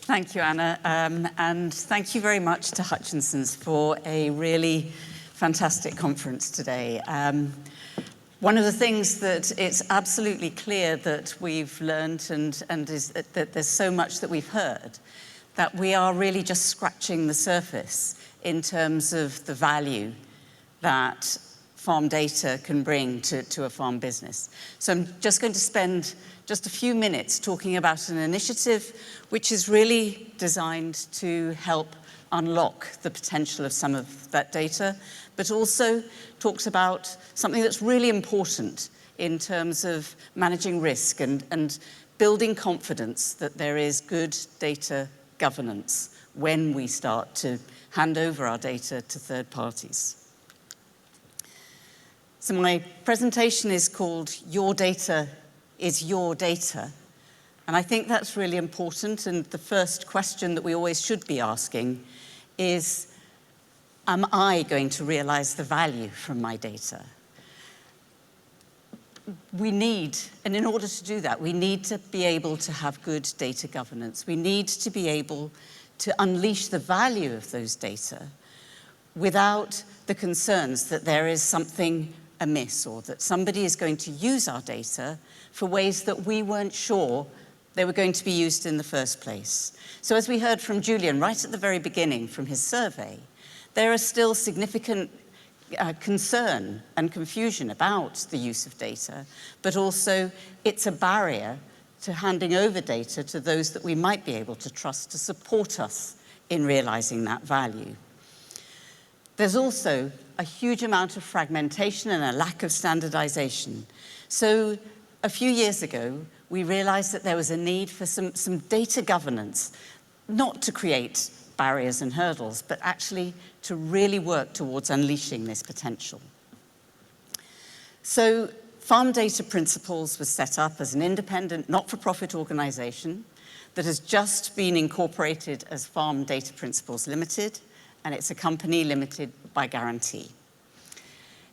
Thank you, Anna, and thank you very much to Hutchinson's for a really fantastic conference today. One of the things that it's absolutely clear that we've learned and is that there's so much that we've heard, that we are really just scratching the surface in terms of the value that farm data can bring to a farm business. So I'm just going to spend just a few minutes talking about an initiative which is really designed to help unlock the potential of some of that data, but also talks about something that's really important in terms of managing risk and building confidence that there is good data governance when we start to hand over our data to third parties. So my presentation is called Your Data is Your Data. And I think that's really important. And the first question that we always should be asking is, am I going to realize the value from my data? And in order to do that, we need to be able to have good data governance. We need to be able to unleash the value of those data without the concerns that there is something amiss or that somebody is going to use our data for ways that we weren't sure they were going to be used in the first place. So as we heard from Julian right at the very beginning from his survey, there are still significant concern and confusion about the use of data, but also it's a barrier to handing over data to those that we might be able to trust to support us in realizing that value. There's also a huge amount of fragmentation and a lack of standardization. So a few years ago, we realized that there was a need for some data governance, not to create barriers and hurdles, but actually to really work towards unleashing this potential. So Farm Data Principles was set up as an independent, not-for-profit organization that has just been incorporated as Farm Data Principles Limited, and it's a company limited by guarantee.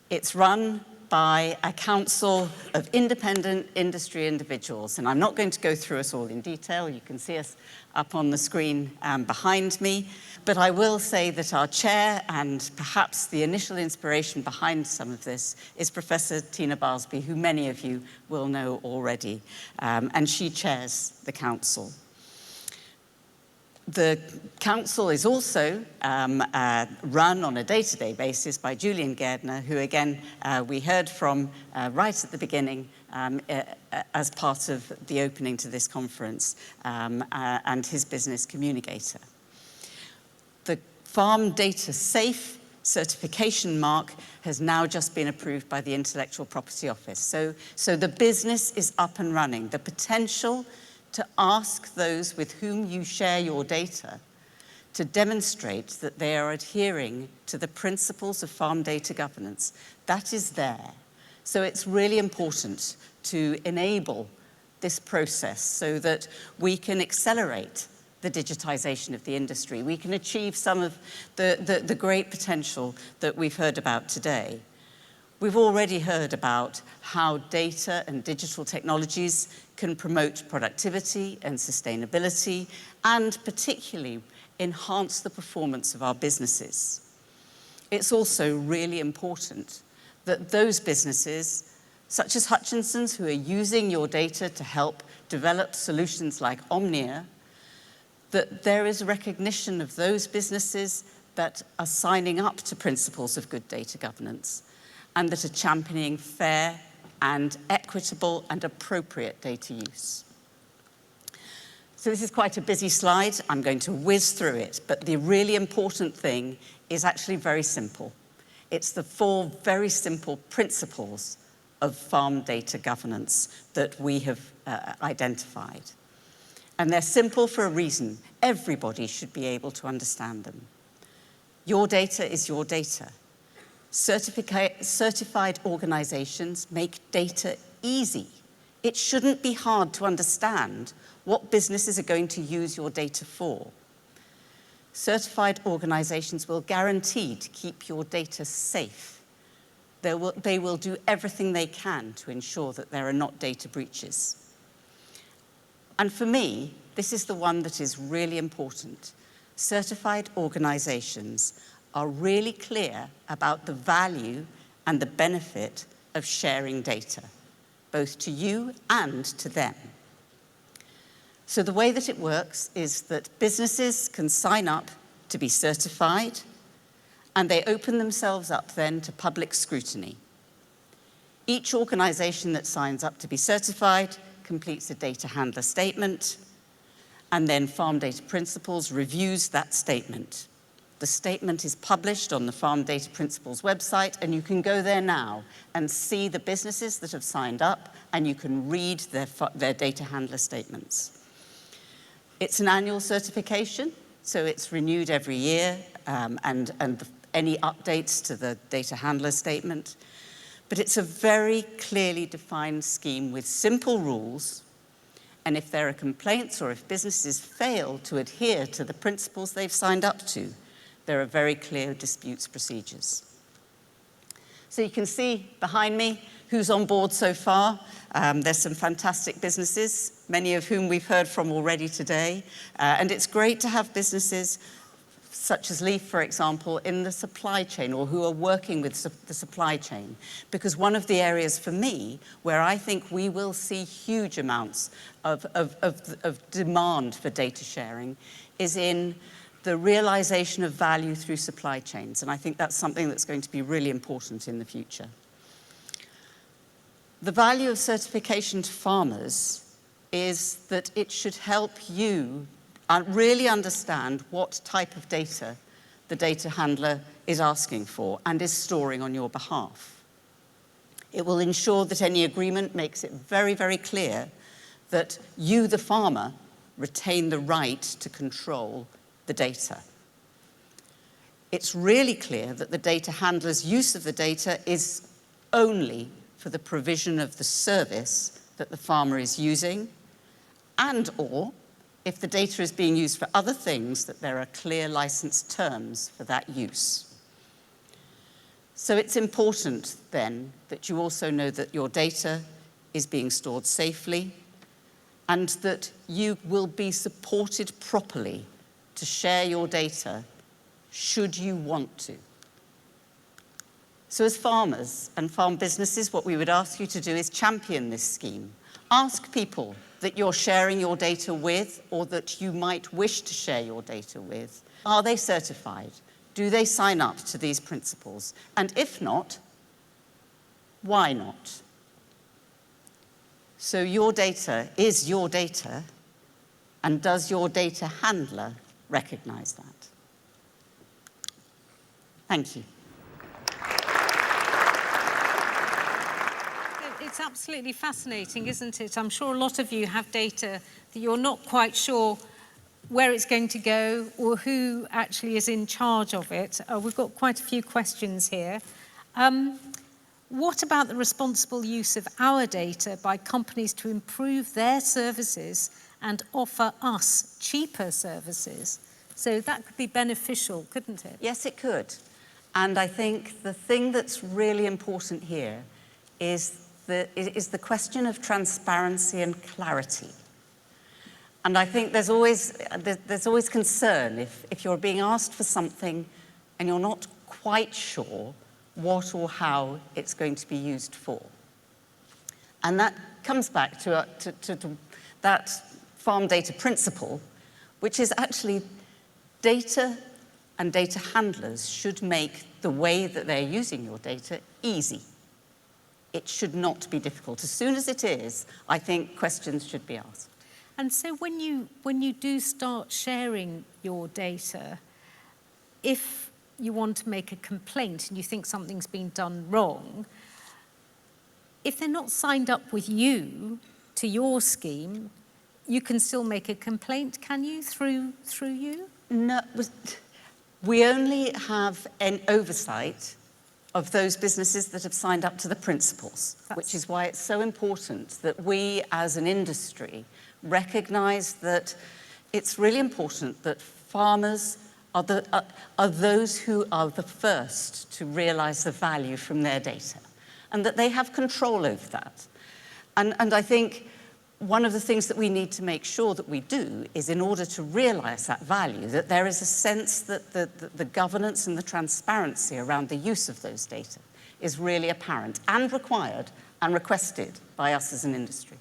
It's run by a council of independent industry individuals, and I'm not going to go through us all in detail. You can see us up on the screen behind me, but I will say that our chair and perhaps the initial inspiration behind some of this is Professor Tina Barsby, who many of you will know already, and she chairs the council. The council is also run on a day-to-day basis by Julian Gairdner, who again we heard from right at the beginning as part of the opening to this conference, and his business Communicator. The Farm Data Safe certification mark has now just been approved by the Intellectual Property Office. So the business is up and running. The potential to ask those with whom you share your data to demonstrate that they are adhering to the principles of farm data governance, that is there. So it's really important to enable this process so that we can accelerate the digitization of the industry. We can achieve some of the great potential that we've heard about today. We've already heard about how data and digital technologies can promote productivity and sustainability, and particularly enhance the performance of our businesses. It's also really important that those businesses, such as Hutchinson's, who are using your data to help develop solutions like Omnia, that there is recognition of those businesses that are signing up to principles of good data governance and that are championing fair and equitable and appropriate data use. So this is quite a busy slide. I'm going to whiz through it, but the really important thing is actually very simple. It's the 4 very simple principles of farm data governance that we have identified. And they're simple for a reason. Everybody should be able to understand them. Your data is your data. Certified organizations make data easy. It shouldn't be hard to understand what businesses are going to use your data for. Certified organizations will guarantee to keep your data safe. They will do everything they can to ensure that there are not data breaches. And for me, this is the one that is really important. Certified organisations are really clear about the value and the benefit of sharing data, both to you and to them. So the way that it works is that businesses can sign up to be certified, and they open themselves up then to public scrutiny. Each organisation that signs up to be certified completes a data handler statement, and then Farm Data Principles reviews that statement. The statement is published on the Farm Data Principles website, and you can go there now and see the businesses that have signed up, and you can read their data handler statements. It's an annual certification, so it's renewed every year, and any updates to the data handler statement. But it's a very clearly defined scheme with simple rules. And if there are complaints or if businesses fail to adhere to the principles they've signed up to, there are very clear disputes procedures. So you can see behind me who's on board so far. There's some fantastic businesses, many of whom we've heard from already today. And it's great to have businesses such as Leaf, for example, in the supply chain, or who are working with the supply chain. Because one of the areas for me where I think we will see huge amounts of demand for data sharing is in the realization of value through supply chains. And I think that's something that's going to be really important in the future. The value of certification to farmers is that it should help you really understand what type of data the data handler is asking for and is storing on your behalf. It will ensure that any agreement makes it very, very clear that you, the farmer, retain the right to control the data. It's really clear that the data handler's use of the data is only for the provision of the service that the farmer is using, and/or if the data is being used for other things, that there are clear license terms for that use. So it's important then that you also know that your data is being stored safely and that you will be supported properly to share your data should you want to. So as farmers and farm businesses, what we would ask you to do is champion this scheme. Ask people that you're sharing your data with or that you might wish to share your data with. Are they certified? Do they sign up to these principles? And if not, why not? So your data is your data, and does your data handler recognize that? Thank you. It's absolutely fascinating, isn't it? I'm sure a lot of you have data that you're not quite sure where it's going to go or who actually is in charge of it. We've got quite a few questions here. What about the responsible use of our data by companies to improve their services and offer us cheaper services? So that could be beneficial, couldn't it? Yes, it could. And I think the thing that's really important here is the question of transparency and clarity. And I think there's always concern if you're being asked for something and you're not quite sure what or how it's going to be used for. And that comes back to that farm data principle, which is actually data and data handlers should make the way that they're using your data easy. It should not be difficult. As soon as it is, I think questions should be asked. And so when you do start sharing your data, if you want to make a complaint and you think something's been done wrong, if they're not signed up with you to your scheme, you can still make a complaint, can you, through you? No, we only have an oversight of those businesses that have signed up to the principles, which is why it's so important that we as an industry recognise that it's really important that farmers are those who are the first to realise the value from their data and that they have control over that. And I think one of the things that we need to make sure that we do is, in order to realise that value, that there is a sense that the governance and the transparency around the use of those data is really apparent and required and requested by us as an industry.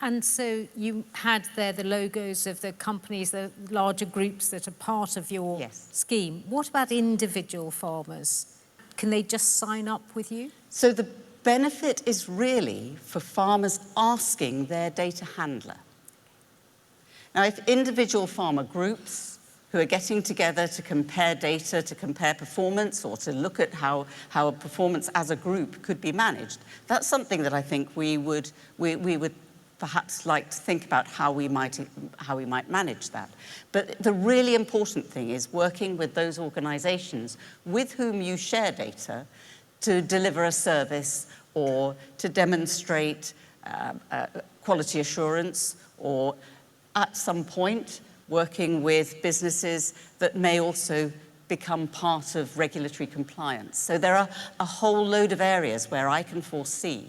And so you had there the logos of the companies, the larger groups that are part of your scheme. What about individual farmers? Can they just sign up with you? So the benefit is really for farmers asking their data handler. Now, if individual farmer groups who are getting together to compare data, to compare performance, or to look at how a performance as a group could be managed, that's something that I think we would perhaps like to think about how we might manage that. But the really important thing is working with those organisations with whom you share data to deliver a service or to demonstrate quality assurance, or at some point working with businesses that may also become part of regulatory compliance. So there are a whole load of areas where I can foresee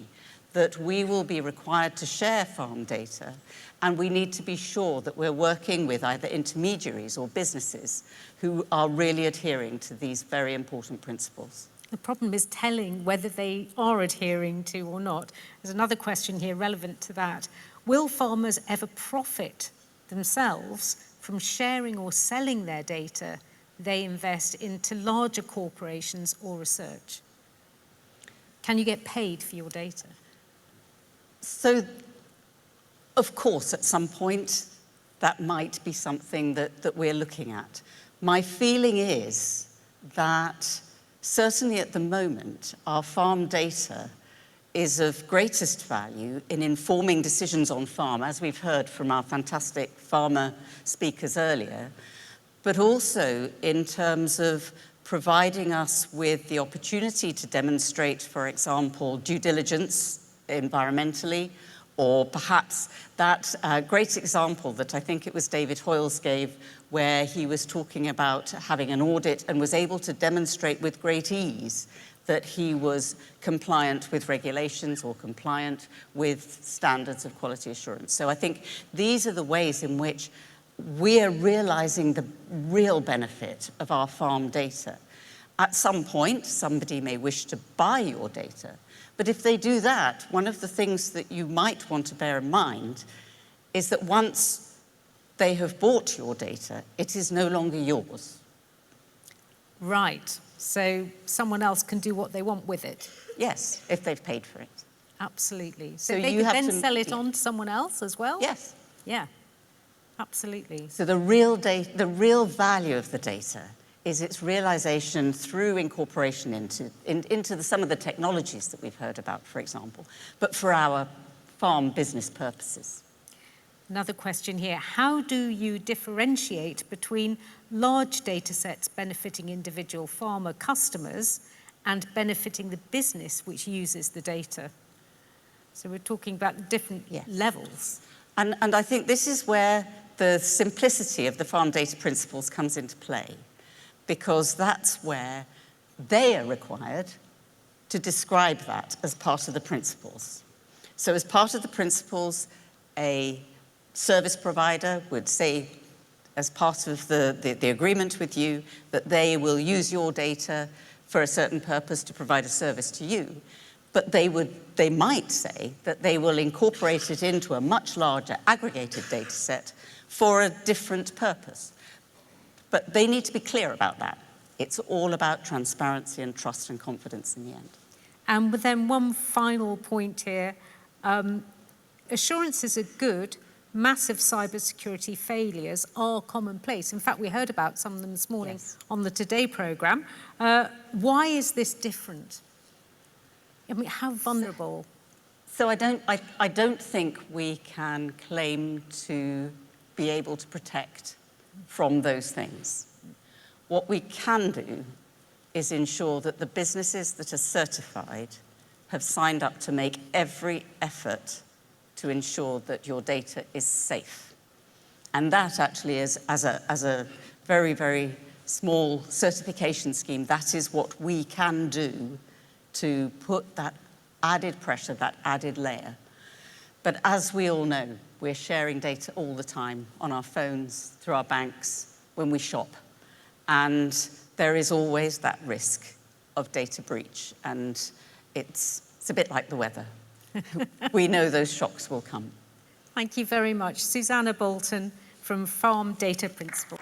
that we will be required to share farm data, and we need to be sure that we're working with either intermediaries or businesses who are really adhering to these very important principles. The problem is telling whether they are adhering to or not. There's another question here relevant to that. Will farmers ever profit themselves from sharing or selling their data they invest into larger corporations or research? Can you get paid for your data? So, of course, at some point, that might be something that we're looking at. My feeling is that certainly at the moment, our farm data is of greatest value in informing decisions on farm, as we've heard from our fantastic farmer speakers earlier, but also in terms of providing us with the opportunity to demonstrate, for example, due diligence environmentally, or perhaps that great example that I think it was David Hoyles gave, where he was talking about having an audit and was able to demonstrate with great ease that he was compliant with regulations or compliant with standards of quality assurance. So I think these are the ways in which we're realizing the real benefit of our farm data. At some point, somebody may wish to buy your data, but if they do that, one of the things that you might want to bear in mind is that once they have bought your data, it is no longer yours. Right. So someone else can do what they want with it. Yes, if they've paid for it. Absolutely. So So they you could have then to- sell it on to someone else as well? Yes. Yeah, absolutely. So the real value of the data is its realization through incorporation into some of the technologies that we've heard about, for example, but for our farm business purposes. Another question here. How do you differentiate between large data sets benefiting individual farmer customers and benefiting the business which uses the data? So we're talking about different levels. And I think this is where the simplicity of the farm data principles comes into play, because that's where they are required to describe that as part of the principles. So as part of the principles, a service provider would say, as part of the agreement with you, that they will use your data for a certain purpose to provide a service to you. But they might say that they will incorporate it into a much larger aggregated data set for a different purpose. But they need to be clear about that. It's all about transparency and trust and confidence in the end. And then one final point here. Assurances are good. Massive cybersecurity failures are commonplace. In fact, we heard about some of them this morning on the Today programme. Why is this different? I mean, how vulnerable? So I don't think we can claim to be able to protect from those things. What we can do is ensure that the businesses that are certified have signed up to make every effort to ensure that your data is safe. And that actually is, as a very, very small certification scheme, that is what we can do to put that added pressure, that added layer. But as we all know, we're sharing data all the time on our phones, through our banks, when we shop. And there is always that risk of data breach. And it's a bit like the weather. We know those shocks will come. Thank you very much. Susannah Bolton from Farm Data Principle.